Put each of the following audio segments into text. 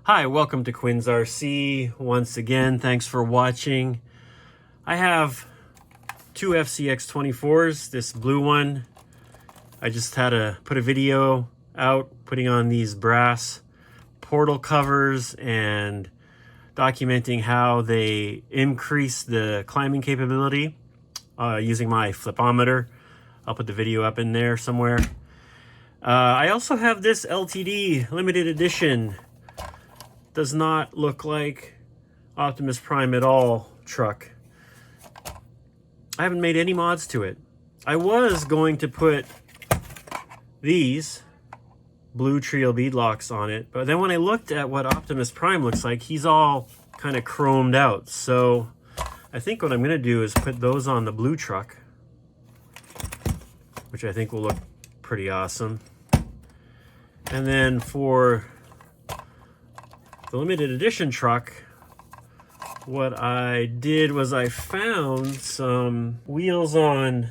Hi, welcome to Quinn's RC. Once again, thanks for watching. I have two FCX24s. This blue one, I just had to put a video out putting on these brass portal covers and documenting how they increase the climbing capability using my flipometer. I'll put the video up in there somewhere. I also have this LTD limited edition. Does not look like Optimus Prime at all truck. I haven't made any mods to it. I was going to put these blue trio bead locks on it, but then when I looked at what Optimus Prime looks like, he's all kind of chromed out. So I think what I'm going to do is put those on the blue truck, which I think will look pretty awesome. And then for the limited edition truck, what I did was I found some wheels on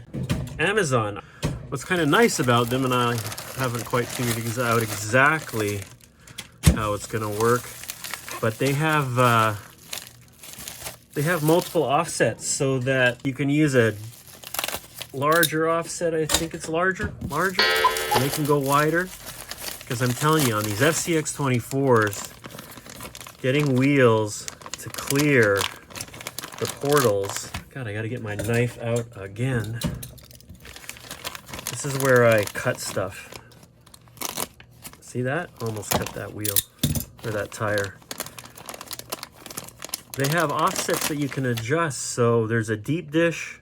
Amazon. What's kind of nice about them, and I haven't quite figured out exactly how it's going to work, but they have multiple offsets so that you can use a larger offset. I think it's larger, and they can go wider. Because I'm telling you, on these FCX24s, getting wheels to clear the portals. God, I gotta get my knife out again. This is where I cut stuff. See that? Almost cut that wheel, or that tire. They have offsets that you can adjust. So there's a deep dish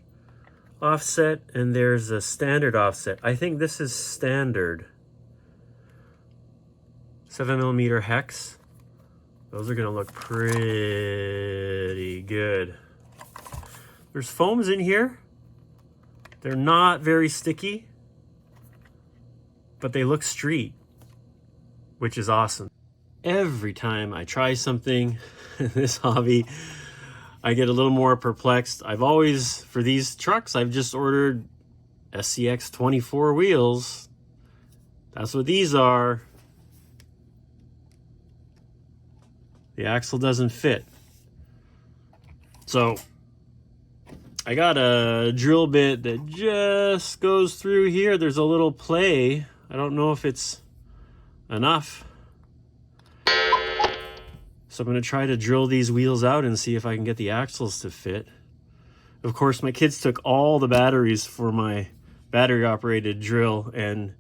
offset and there's a standard offset. I think this is standard. 7mm hex. Those are gonna look pretty good. There's foams in here. They're not very sticky, but they look street, which is awesome. Every time I try something in this hobby, I get a little more perplexed. I've always, for these trucks, I've just ordered FCX24 wheels. That's what these are. The axle doesn't fit. So I got a drill bit that just goes through here. There's a little play. I don't know if it's enough. So I'm going to try to drill these wheels out and see if I can get the axles to fit. Of course, my kids took all the batteries for my battery operated drill and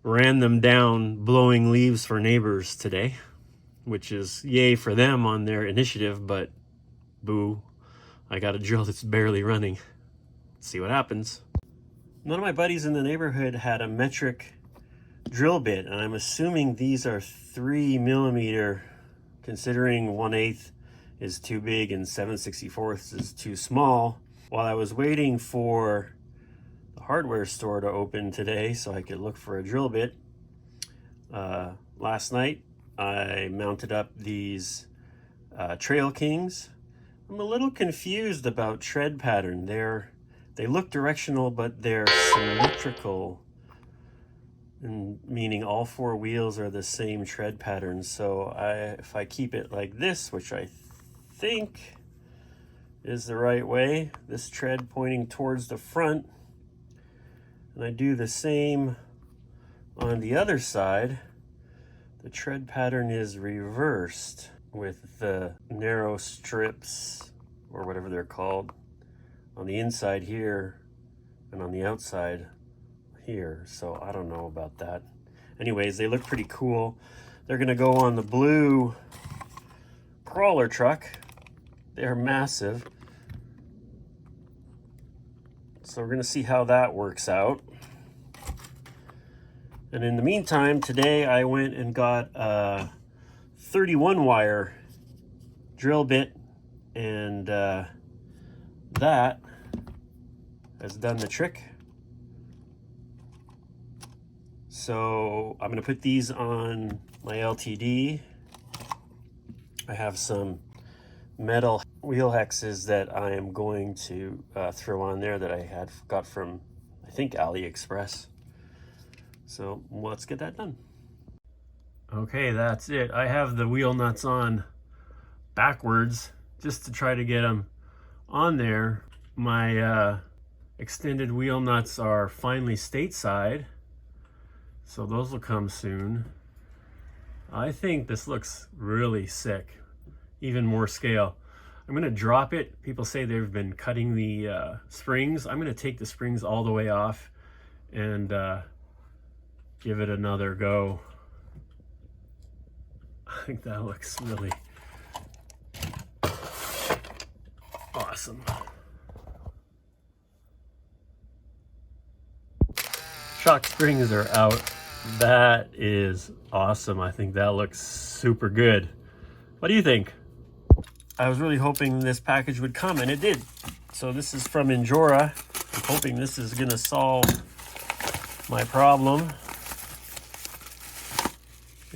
ran them down blowing leaves for neighbors today, which is yay for them on their initiative, but boo, I got a drill that's barely running. Let's see what happens. None of my buddies in the neighborhood had a metric drill bit, and I'm assuming these are 3mm, considering 1/8 is too big and 7/64 is too small. While I was waiting for the hardware store to open today so I could look for a drill bit, last night I mounted up these Trail Kings. I'm a little confused about tread pattern. They look directional, but they're symmetrical, and meaning all four wheels are the same tread pattern. So if I keep it like this, which I think is the right way, this tread pointing towards the front, and I do the same on the other side, the tread pattern is reversed with the narrow strips, or whatever they're called, on the inside here and on the outside here. So I don't know about that. Anyways, they look pretty cool. They're gonna go on the blue crawler truck. They're massive. So we're gonna see how that works out. And in the meantime, today I went and got a 31 wire drill bit, and that has done the trick. So I'm going to put these on my LTD. I have some metal wheel hexes that I am going to throw on there that I got from, I think, AliExpress. So let's get that done. Okay, that's it. I have the wheel nuts on backwards just to try to get them on there. My extended wheel nuts are finally stateside, so those will come soon. I think this looks really sick, even more scale. I'm gonna drop it. People say they've been cutting the springs. I'm gonna take the springs all the way off and give it another go. I think that looks really awesome. Shock springs are out. That is awesome. I think that looks super good. What do you think? I was really hoping this package would come, and it did. So this is from Injora. I'm hoping this is gonna solve my problem.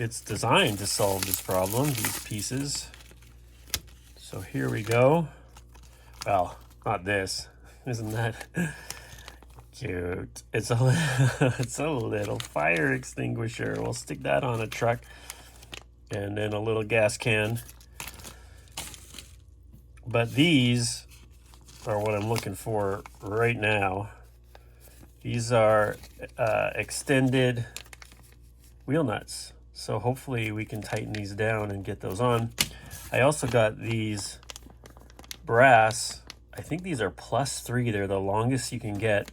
It's designed to solve this problem, these pieces. So here we go. Well, not this. Isn't that cute? It's a, it's a little fire extinguisher. We'll stick that on a truck. And then a little gas can. But these are what I'm looking for right now. These are extended wheel nuts. So hopefully we can tighten these down and get those on. I also got these brass, I think these are +3. They're the longest you can get.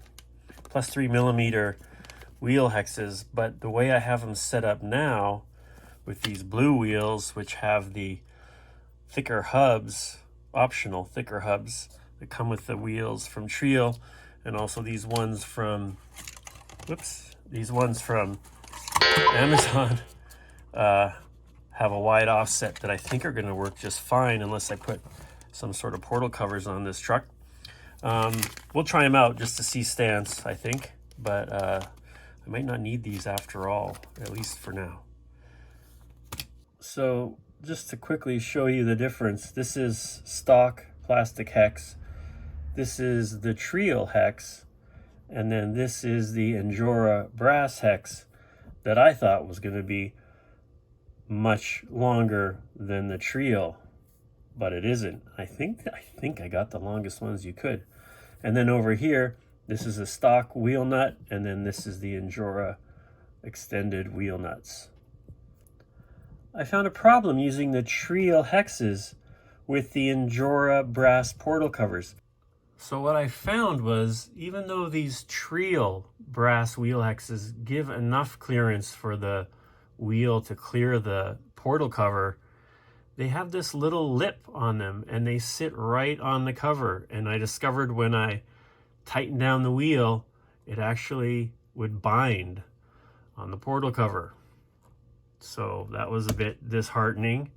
+3 millimeter wheel hexes. But the way I have them set up now with these blue wheels, which have the thicker hubs, optional thicker hubs that come with the wheels from Trio, and also these ones from, these ones from Amazon, have a wide offset that I think are going to work just fine unless I put some sort of portal covers on this truck. We'll try them out just to see stance, I think, but I might not need these after all, at least for now. So just to quickly show you the difference, this is stock plastic hex, this is the Trio hex, and then this is the Injora brass hex that I thought was going to be much longer than the Trio, but it isn't. I think I got the longest ones you could. And then over here, this is a stock wheel nut, and then this is the Injora extended wheel nuts. I found a problem using the Trio hexes with the Injora brass portal covers. So what I found was, even though these Trio brass wheel hexes give enough clearance for the wheel to clear the portal cover, they have this little lip on them and they sit right on the cover. And I discovered when I tightened down the wheel, it actually would bind on the portal cover. So that was a bit disheartening.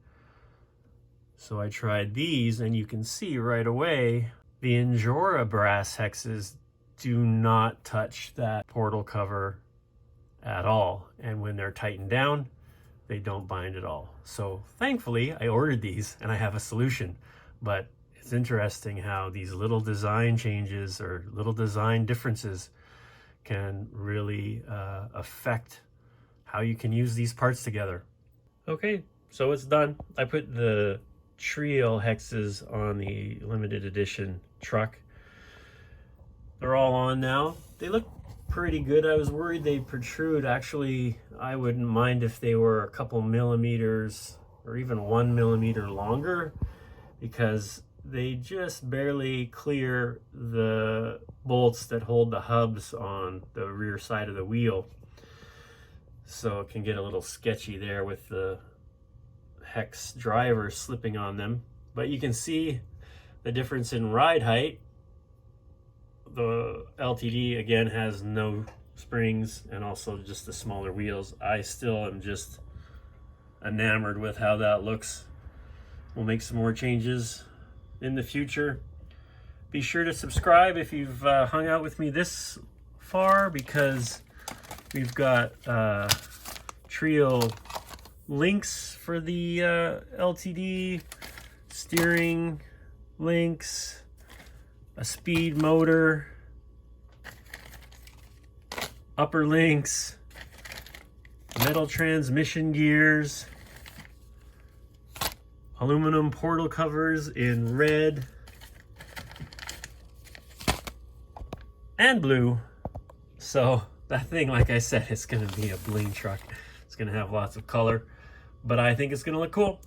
So I tried these, and you can see right away the Injora brass hexes do not touch that portal cover at all. And when they're tightened down, they don't bind at all. So thankfully I ordered these and I have a solution. But it's interesting how these little design changes or little design differences can really affect how you can use these parts together. Okay, so it's done. I put the Trio hexes on the limited edition truck. They're all on now. They look pretty good. I was worried they'd protrude. Actually, I wouldn't mind if they were a couple millimeters or even 1 millimeter longer, because they just barely clear the bolts that hold the hubs on the rear side of the wheel. So it can get a little sketchy there with the hex drivers slipping on them. But you can see the difference in ride height. The LTD again has no springs and also just the smaller wheels. I still am just enamored with how that looks. We'll make some more changes in the future. Be sure to subscribe if you've hung out with me this far, because we've got Trio links for the LTD, steering links, a speed motor, upper links, metal transmission gears, aluminum portal covers in red and blue. So that thing, like I said, it's gonna be a bling truck. It's gonna have lots of color, but I think it's gonna look cool.